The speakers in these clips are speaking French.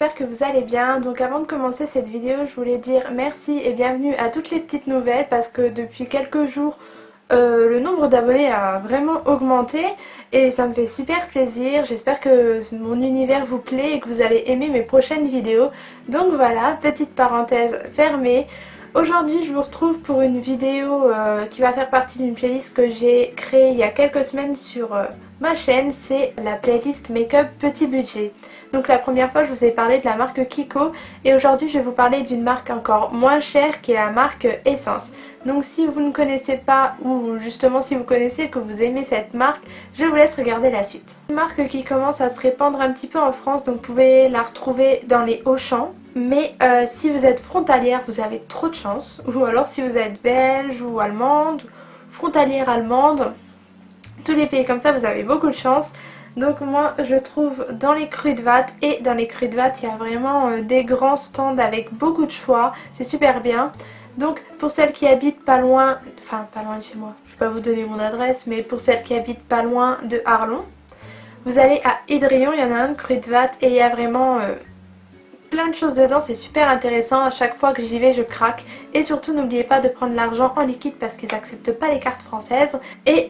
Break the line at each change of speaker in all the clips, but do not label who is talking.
j'espère que vous allez bien. Donc avant de commencer cette vidéo, je voulais dire merci et bienvenue à toutes les petites nouvelles parce que depuis quelques jours, le nombre d'abonnés a vraiment augmenté et ça me fait super plaisir. J'espère que mon univers vous plaît et que vous allez aimer mes prochaines vidéos. Donc voilà, petite parenthèse fermée. Aujourd'hui je vous retrouve pour une vidéo qui va faire partie d'une playlist que j'ai créée il y a quelques semaines sur ma chaîne. C'est la playlist Make-up Petit Budget. Donc la première fois je vous ai parlé de la marque Kiko et aujourd'hui je vais vous parler d'une marque encore moins chère qui est la marque Essence. Donc si vous ne connaissez pas ou justement si vous connaissez et que vous aimez cette marque, je vous laisse regarder la suite. Une marque qui commence à se répandre un petit peu en France, donc vous pouvez la retrouver dans les Auchan. Mais si vous êtes frontalière, vous avez trop de chance. Ou alors si vous êtes belge ou allemande, frontalière allemande, tous les pays comme ça vous avez beaucoup de chance. Donc moi je trouve dans les Cru de Vat, et dans les Cru de Vat il y a vraiment des grands stands avec beaucoup de choix, c'est super bien. Donc pour celles qui habitent pas loin, enfin pas loin de chez moi, je vais pas vous donner mon adresse, mais pour celles qui habitent pas loin de Arlon, vous allez à Idrion, il y en a un de Cru de Vat et il y a vraiment plein de choses dedans, c'est super intéressant. À chaque fois que j'y vais je craque. Et surtout n'oubliez pas de prendre l'argent en liquide parce qu'ils n'acceptent pas les cartes françaises. Et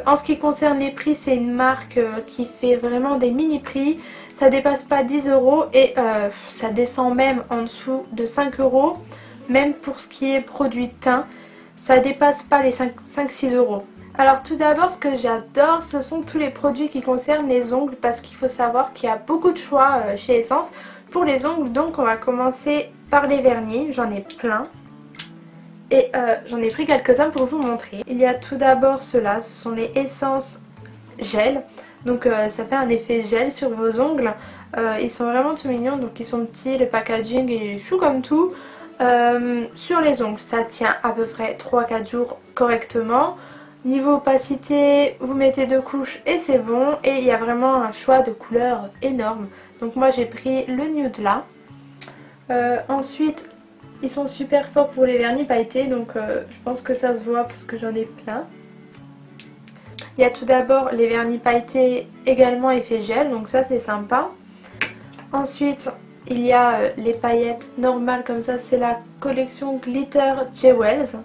en ce qui concerne les prix, c'est une marque qui fait vraiment des mini prix. Ça dépasse pas 10 € et ça descend même en dessous de 5 €. Même pour ce qui est produit teint, ça dépasse pas les 5-6 €. Alors tout d'abord, ce que j'adore, ce sont tous les produits qui concernent les ongles, parce qu'il faut savoir qu'il y a beaucoup de choix chez Essence pour les ongles. Donc on va commencer par les vernis, j'en ai plein et j'en ai pris quelques-uns pour vous montrer. Il y a tout d'abord ceux-là, ce sont les Essence Gel. Donc ça fait un effet gel sur vos ongles. Ils sont vraiment tout mignons, donc ils sont petits, le packaging est chou comme tout. Sur les ongles, ça tient à peu près 3-4 jours correctement. Niveau opacité, vous mettez 2 couches et c'est bon. Et il y a vraiment un choix de couleurs énorme. Donc moi j'ai pris le nude là. Ensuite, ils sont super forts pour les vernis pailletés. Donc je pense que ça se voit parce que j'en ai plein. Il y a tout d'abord les vernis pailletés également effet gel. Donc ça c'est sympa. Ensuite, il y a les paillettes normales comme ça. C'est la collection Glitter Jewels.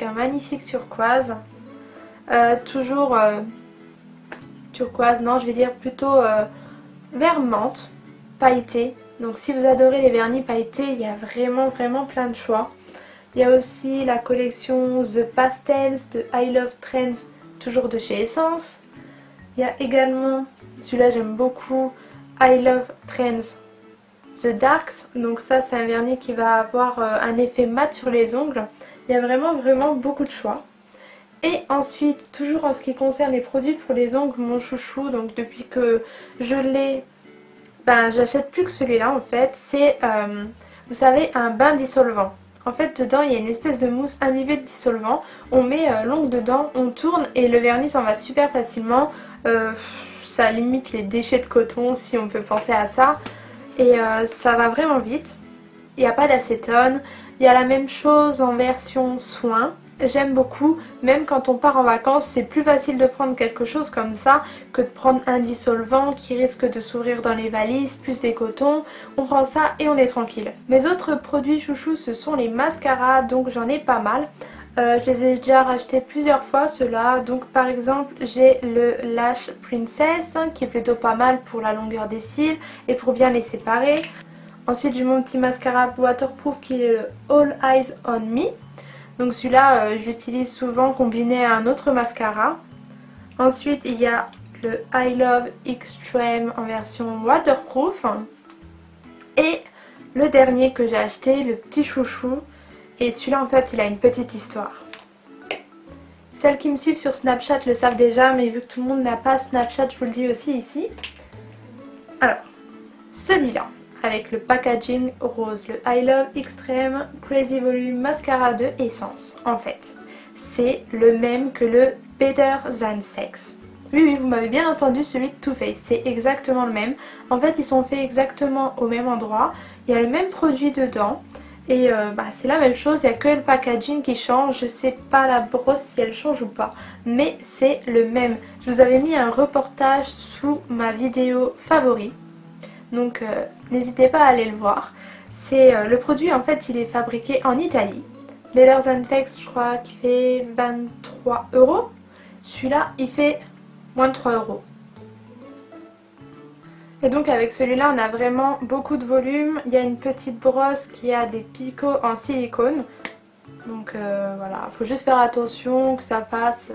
Un magnifique turquoise, toujours turquoise, non je vais dire plutôt vert menthe pailleté. Donc si vous adorez les vernis pailletés, il y a vraiment plein de choix. Il y a aussi la collection The Pastels de I Love Trends, toujours de chez Essence. Il y a également, celui-là j'aime beaucoup, I Love Trends The Darks. Donc ça c'est un vernis qui va avoir un effet mat sur les ongles. Il y a vraiment beaucoup de choix. Et ensuite, toujours en ce qui concerne les produits pour les ongles, mon chouchou, donc depuis que je l'ai, j'achète plus que celui-là en fait. C'est, vous savez, un bain dissolvant. En fait, dedans, il y a une espèce de mousse imbibée de dissolvant. On met l'ongle dedans, on tourne et le vernis s'en va super facilement. Ça limite les déchets de coton si on peut penser à ça. Et ça va vraiment vite. Il n'y a pas d'acétone. Il y a la même chose en version soin. J'aime beaucoup. Même quand on part en vacances, c'est plus facile de prendre quelque chose comme ça que de prendre un dissolvant qui risque de s'ouvrir dans les valises, plus des cotons. On prend ça et on est tranquille. Mes autres produits chouchous, ce sont les mascaras. Donc j'en ai pas mal. Je les ai déjà rachetés plusieurs fois ceux-là. Donc par exemple j'ai le Lash Princess qui est plutôt pas mal pour la longueur des cils et pour bien les séparer. Ensuite j'ai mon petit mascara waterproof qui est le All Eyes on Me. Donc celui-là j'utilise souvent combiné à un autre mascara. Ensuite il y a le I Love Extreme en version waterproof. Et le dernier que j'ai acheté, le petit chouchou. Et celui-là en fait il a une petite histoire. Celles qui me suivent sur Snapchat le savent déjà, mais vu que tout le monde n'a pas Snapchat, je vous le dis aussi ici. Alors, celui-là, avec le packaging rose, le I Love Extreme Crazy Volume Mascara de Essence. En fait, c'est le même que le Better Than Sex. Oui, vous m'avez bien entendu, celui de Too Faced, c'est exactement le même. En fait, ils sont faits exactement au même endroit. Il y a le même produit dedans. Et c'est la même chose, il n'y a que le packaging qui change. Je sais pas la brosse si elle change ou pas, mais c'est le même. Je vous avais mis un reportage sous ma vidéo favori. Donc n'hésitez pas à aller le voir. C'est le produit en fait il est fabriqué en Italie. Layers and Flex je crois qu'il fait 23 €. Celui-là il fait moins de 3 €. Et donc avec celui-là on a vraiment beaucoup de volume. Il y a une petite brosse qui a des picots en silicone. Donc voilà, il faut juste faire attention que ça fasse...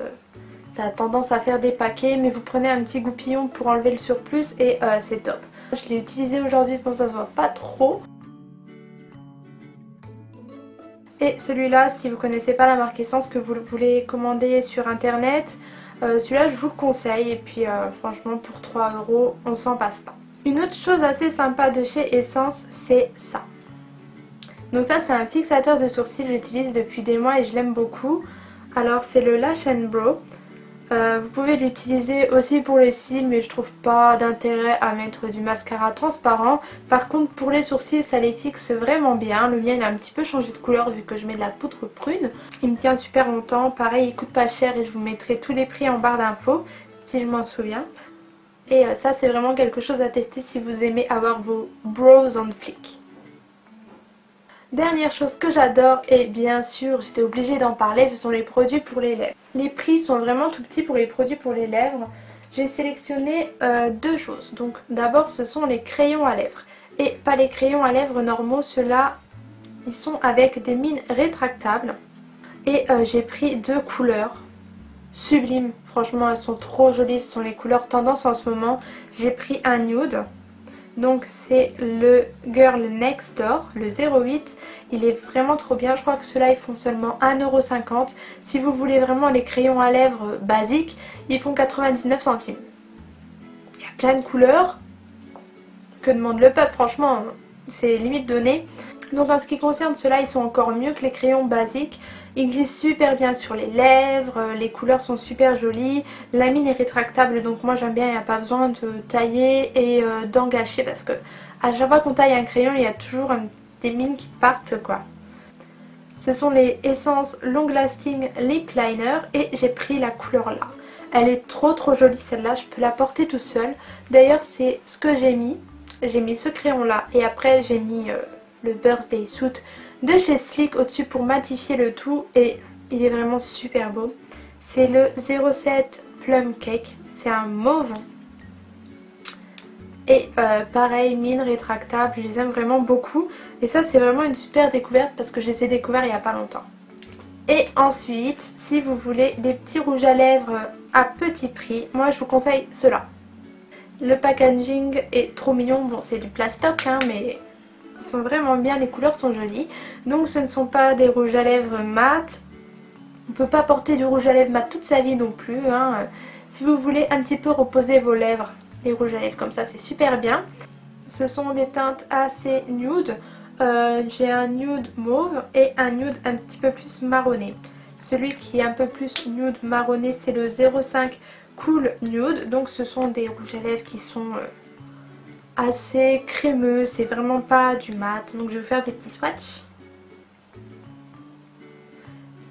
ça a tendance à faire des paquets, mais vous prenez un petit goupillon pour enlever le surplus et c'est top. Je l'ai utilisé aujourd'hui, pour ça se voit pas trop. Et celui-là, si vous connaissez pas la marque Essence, que vous voulez commander sur internet, celui-là je vous le conseille. Et puis franchement pour 3 €, on s'en passe pas. Une autre chose assez sympa de chez Essence, c'est ça. Donc ça c'est un fixateur de sourcils, j'utilise depuis des mois et je l'aime beaucoup. Alors c'est le Lash and Brow. Vous pouvez l'utiliser aussi pour les cils, mais je trouve pas d'intérêt à mettre du mascara transparent. Par contre pour les sourcils ça les fixe vraiment bien. Le mien il a un petit peu changé de couleur vu que je mets de la poudre prune. Il me tient super longtemps, pareil il coûte pas cher et je vous mettrai tous les prix en barre d'infos si je m'en souviens. Et ça c'est vraiment quelque chose à tester si vous aimez avoir vos brows on fleek. Dernière chose que j'adore, et bien sûr j'étais obligée d'en parler, ce sont les produits pour les lèvres. Les prix sont vraiment tout petits pour les produits pour les lèvres. J'ai sélectionné deux choses. Donc d'abord ce sont les crayons à lèvres. Et pas les crayons à lèvres normaux, ceux-là ils sont avec des mines rétractables. Et j'ai pris deux couleurs sublimes, franchement elles sont trop jolies, ce sont les couleurs tendance en ce moment. J'ai pris un nude. Donc c'est le Girl Next Door, le 08. Il est vraiment trop bien. Je crois que ceux-là ils font seulement 1,50 €. Si vous voulez vraiment les crayons à lèvres basiques, ils font 99 centimes. Il y a plein de couleurs. Que demande le peuple, franchement, c'est limite donné. Donc en ce qui concerne ceux-là, ils sont encore mieux que les crayons basiques. Ils glissent super bien sur les lèvres, les couleurs sont super jolies. La mine est rétractable, donc moi j'aime bien, il n'y a pas besoin de tailler et d'engager parce que à chaque fois qu'on taille un crayon, il y a toujours des mines qui partent quoi. Ce sont les Essence Long Lasting Lip Liner et j'ai pris la couleur là. Elle est trop jolie celle-là, je peux la porter toute seule. D'ailleurs c'est ce que j'ai mis. J'ai mis ce crayon là et après j'ai mis le Birthday Suit de chez Sleek au-dessus pour matifier le tout et il est vraiment super beau. C'est le 07 Plum Cake, c'est un mauve. Et pareil, mine rétractable, je les aime vraiment beaucoup. Et ça c'est vraiment une super découverte parce que je les ai découverts il n'y a pas longtemps. Et ensuite, si vous voulez des petits rouges à lèvres à petit prix, moi je vous conseille ceux-là. Le packaging est trop mignon, bon c'est du plastoc hein, mais ils sont vraiment bien, les couleurs sont jolies. Donc ce ne sont pas des rouges à lèvres mat. On ne peut pas porter du rouge à lèvres mat toute sa vie non plus. Hein. Si vous voulez un petit peu reposer vos lèvres, les rouges à lèvres comme ça c'est super bien. Ce sont des teintes assez nude. J'ai un nude mauve et un nude un petit peu plus marronné. Celui qui est un peu plus nude marronné c'est le 05 Cool Nude. Donc ce sont des rouges à lèvres qui sont assez crémeux, c'est vraiment pas du mat. Donc je vais vous faire des petits swatchs.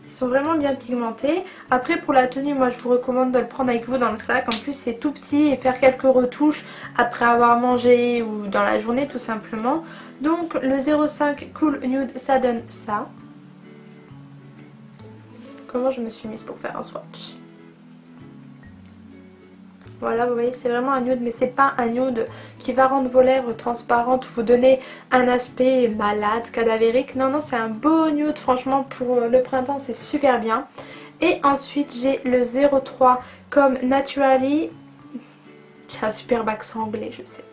Ils sont vraiment bien pigmentés. Après pour la tenue, moi je vous recommande de le prendre avec vous dans le sac. En plus c'est tout petit et faire quelques retouches après avoir mangé ou dans la journée tout simplement. Donc le 05 Cool Nude ça donne ça. Comment je me suis mise pour faire un swatch? Voilà, vous voyez, c'est vraiment un nude, mais c'est pas un nude qui va rendre vos lèvres transparentes ou vous donner un aspect malade, cadavérique. Non, non, c'est un beau nude, franchement, pour le printemps, c'est super bien. Et ensuite, j'ai le 03 comme Naturally. J'ai un superbe accent anglais, je sais.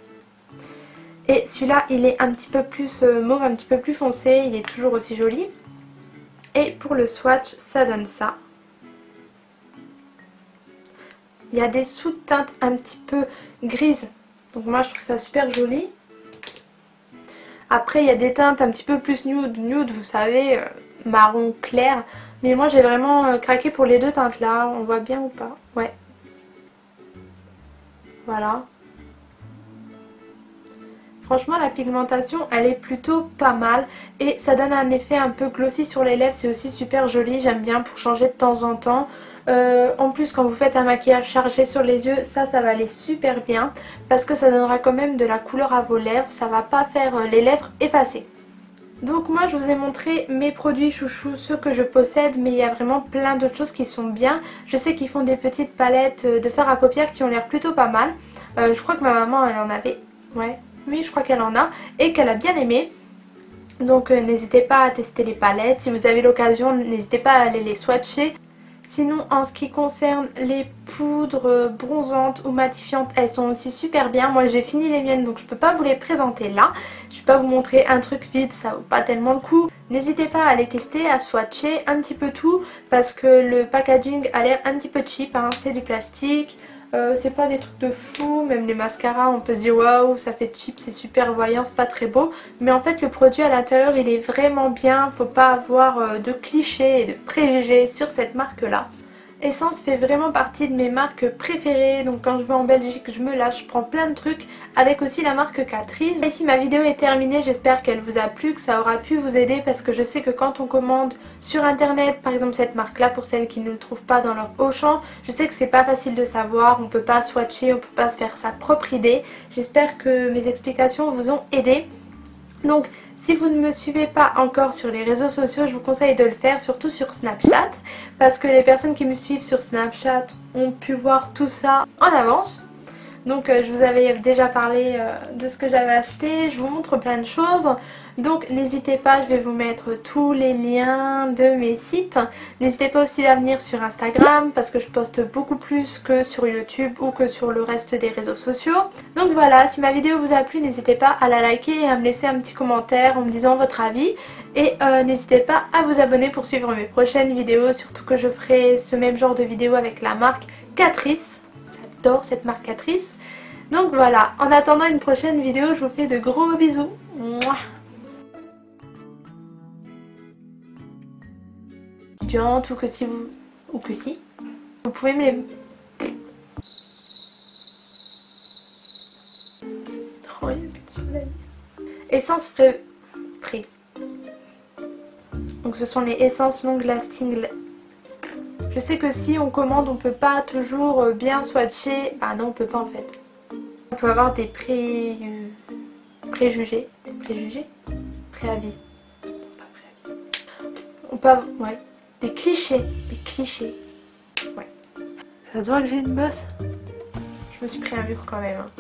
Et celui-là, il est un petit peu plus mauve, un petit peu plus foncé, il est toujours aussi joli. Et pour le swatch, ça donne ça. Il y a des sous-teintes un petit peu grises. Donc moi je trouve ça super joli. Après il y a des teintes un petit peu plus nude, vous savez, marron clair. Mais moi j'ai vraiment craqué pour les deux teintes là. On voit bien ou pas? Ouais. Voilà. Franchement la pigmentation elle est plutôt pas mal et ça donne un effet un peu glossy sur les lèvres, c'est aussi super joli, j'aime bien pour changer de temps en temps. En plus quand vous faites un maquillage chargé sur les yeux, ça va aller super bien parce que ça donnera quand même de la couleur à vos lèvres, ça va pas faire les lèvres effacées. Donc moi je vous ai montré mes produits chouchous, ceux que je possède, mais il y a vraiment plein d'autres choses qui sont bien. Je sais qu'ils font des petites palettes de fard à paupières qui ont l'air plutôt pas mal. Je crois que ma maman elle en avait, ouais, oui je crois qu'elle en a et qu'elle a bien aimé. Donc n'hésitez pas à tester les palettes, si vous avez l'occasion n'hésitez pas à aller les swatcher. Sinon en ce qui concerne les poudres bronzantes ou matifiantes, elles sont aussi super bien. Moi j'ai fini les miennes donc je peux pas vous les présenter là. Je vais pas vous montrer un truc vide, ça vaut pas tellement le coup. N'hésitez pas à les tester, à swatcher un petit peu tout parce que le packaging a l'air un petit peu cheap, hein. C'est du plastique. C'est pas des trucs de fou, même les mascaras on peut se dire waouh ça fait cheap, c'est super voyant, c'est pas très beau. Mais en fait le produit à l'intérieur il est vraiment bien, faut pas avoir de clichés et de préjugés sur cette marque là. Essence fait vraiment partie de mes marques préférées, donc quand je vais en Belgique je me lâche, je prends plein de trucs avec aussi la marque Catrice. Et si ma vidéo est terminée, j'espère qu'elle vous a plu, que ça aura pu vous aider parce que je sais que quand on commande sur internet, par exemple cette marque là pour celles qui ne le trouvent pas dans leur Auchan, je sais que c'est pas facile de savoir, on peut pas swatcher, on peut pas se faire sa propre idée. J'espère que mes explications vous ont aidé. Donc si vous ne me suivez pas encore sur les réseaux sociaux, je vous conseille de le faire, surtout sur Snapchat, parce que les personnes qui me suivent sur Snapchat ont pu voir tout ça en avance. Donc je vous avais déjà parlé de ce que j'avais acheté, je vous montre plein de choses. Donc n'hésitez pas, je vais vous mettre tous les liens de mes sites. N'hésitez pas aussi à venir sur Instagram parce que je poste beaucoup plus que sur YouTube ou que sur le reste des réseaux sociaux. Donc voilà, si ma vidéo vous a plu, n'hésitez pas à la liker et à me laisser un petit commentaire en me disant votre avis. Et n'hésitez pas à vous abonner pour suivre mes prochaines vidéos, surtout que je ferai ce même genre de vidéo avec la marque Catrice. J'adore cette marque Catrice. Donc voilà, en attendant une prochaine vidéo, je vous fais de gros bisous. Mouah. Ou que si vous... ou que si. Vous pouvez me les... Oh, il n'y a plus de soleil. Essence frais. Donc ce sont les essences long lasting. Je sais que si on commande, on peut pas toujours bien swatcher. Bah non, on peut pas en fait. On peut avoir des préjugés. Préjugés? Préavis. Non, pas préavis. On peut avoir... ouais. Des clichés. Ouais. Ça se voit que j'ai une bosse. Je me suis pris un mur quand même. Hein.